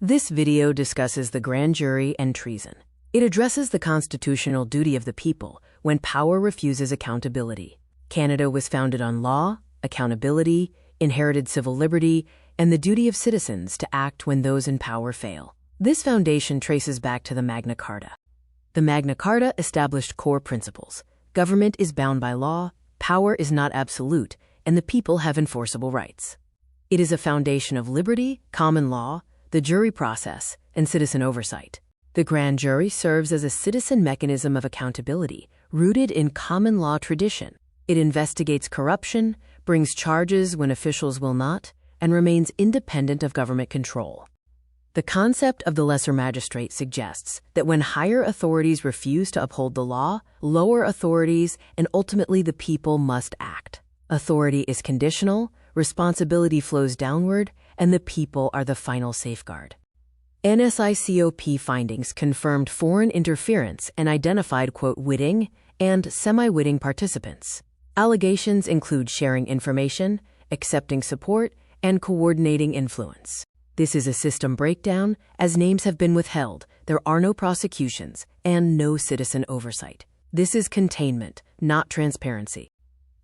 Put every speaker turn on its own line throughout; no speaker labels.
This video discusses the grand jury and treason. It addresses the constitutional duty of the people when power refuses accountability. Canada was founded on law, accountability, inherited civil liberty, and the duty of citizens to act when those in power fail. This foundation traces back to the Magna Carta. The Magna Carta established core principles. Government is bound by law, power is not absolute, and the people have enforceable rights. It is a foundation of liberty, common law, the jury process, and citizen oversight. The grand jury serves as a citizen mechanism of accountability, rooted in common law tradition. It investigates corruption, brings charges when officials will not, and remains independent of government control. The concept of the lesser magistrate suggests that when higher authorities refuse to uphold the law, lower authorities and ultimately the people must act. Authority is conditional, responsibility flows downward, and the people are the final safeguard. NSICOP findings confirmed foreign interference and identified, quote, witting and semi-witting participants. Allegations include sharing information, accepting support, and coordinating influence. This is a system breakdown, as names have been withheld, there are no prosecutions, and no citizen oversight. This is containment, not transparency.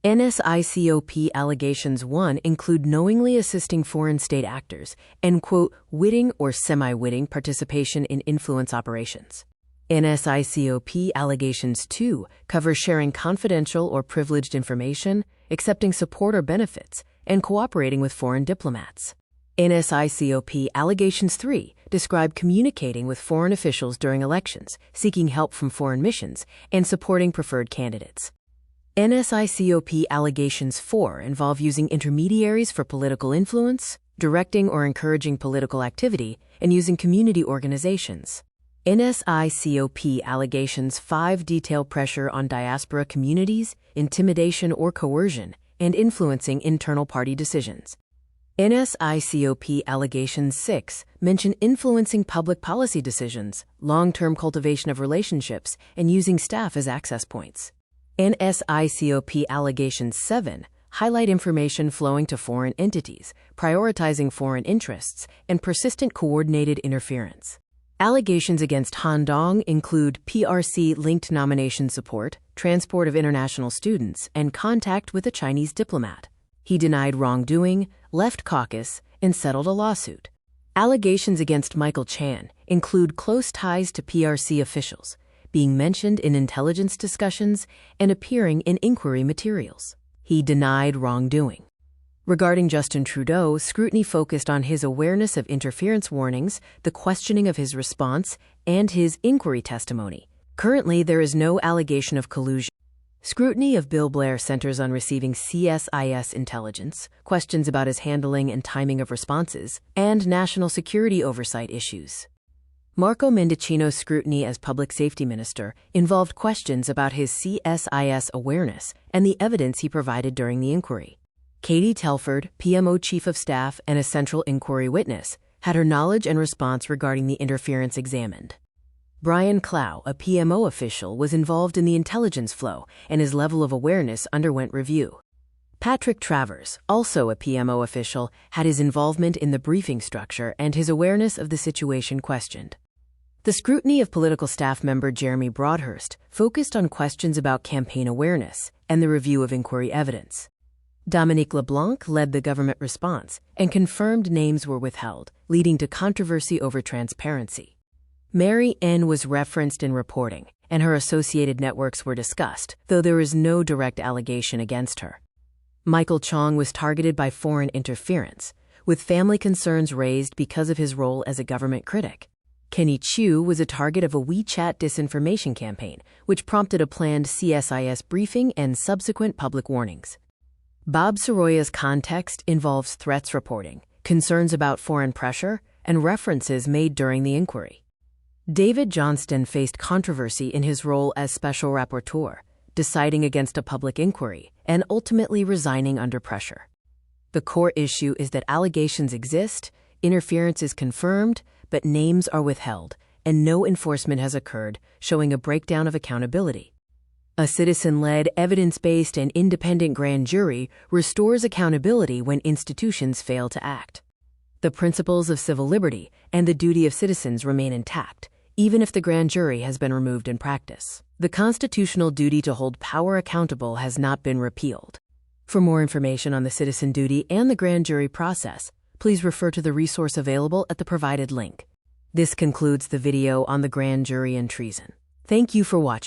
NSICOP allegations 1 include knowingly assisting foreign state actors and, quote, witting or semi-witting participation in influence operations. NSICOP allegations 2 cover sharing confidential or privileged information, accepting support or benefits, and cooperating with foreign diplomats. NSICOP allegations 3 describe communicating with foreign officials during elections, seeking help from foreign missions, and supporting preferred candidates. NSICOP allegations 4 involve using intermediaries for political influence, directing or encouraging political activity, and using community organizations. NSICOP allegations 5 detail pressure on diaspora communities, intimidation or coercion, and influencing internal party decisions. NSICOP allegations 6 mention influencing public policy decisions, long-term cultivation of relationships, and using staff as access points. NSICOP allegations 7 highlight information flowing to foreign entities, prioritizing foreign interests, and persistent coordinated interference. Allegations against Han Dong include PRC-linked nomination support, transport of international students, and contact with a Chinese diplomat. He denied wrongdoing, left caucus, and settled a lawsuit. Allegations against Michael Chan include close ties to PRC officials, being mentioned in intelligence discussions, and appearing in inquiry materials. He denied wrongdoing. Regarding Justin Trudeau, scrutiny focused on his awareness of interference warnings, the questioning of his response, and his inquiry testimony. Currently, there is no allegation of collusion. Scrutiny of Bill Blair centers on receiving CSIS intelligence, questions about his handling and timing of responses, and national security oversight issues. Marco Mendicino's scrutiny as public safety minister involved questions about his CSIS awareness and the evidence he provided during the inquiry. Katie Telford, PMO chief of staff and a central inquiry witness, had her knowledge and response regarding the interference examined. Brian Clow, a PMO official, was involved in the intelligence flow, and his level of awareness underwent review. Patrick Travers, also a PMO official, had his involvement in the briefing structure and his awareness of the situation questioned. The scrutiny of political staff member Jeremy Broadhurst focused on questions about campaign awareness and the review of inquiry evidence. Dominique LeBlanc led the government response and confirmed names were withheld, leading to controversy over transparency. Mary N. was referenced in reporting, and her associated networks were discussed, though there is no direct allegation against her. Michael Chong was targeted by foreign interference, with family concerns raised because of his role as a government critic. Kenny Chiu was a target of a WeChat disinformation campaign, which prompted a planned CSIS briefing and subsequent public warnings. Bob Soroya's context involves threats reporting, concerns about foreign pressure, and references made during the inquiry. David Johnston faced controversy in his role as special rapporteur, deciding against a public inquiry, and ultimately resigning under pressure. The core issue is that allegations exist, interference is confirmed, but names are withheld, and no enforcement has occurred, showing a breakdown of accountability. A citizen-led, evidence-based, and independent grand jury restores accountability when institutions fail to act. The principles of civil liberty and the duty of citizens remain intact, even if the grand jury has been removed in practice. The constitutional duty to hold power accountable has not been repealed. For more information on the citizen duty and the grand jury process, please refer to the resource available at the provided link. This concludes the video on the grand jury and treason. Thank you for watching.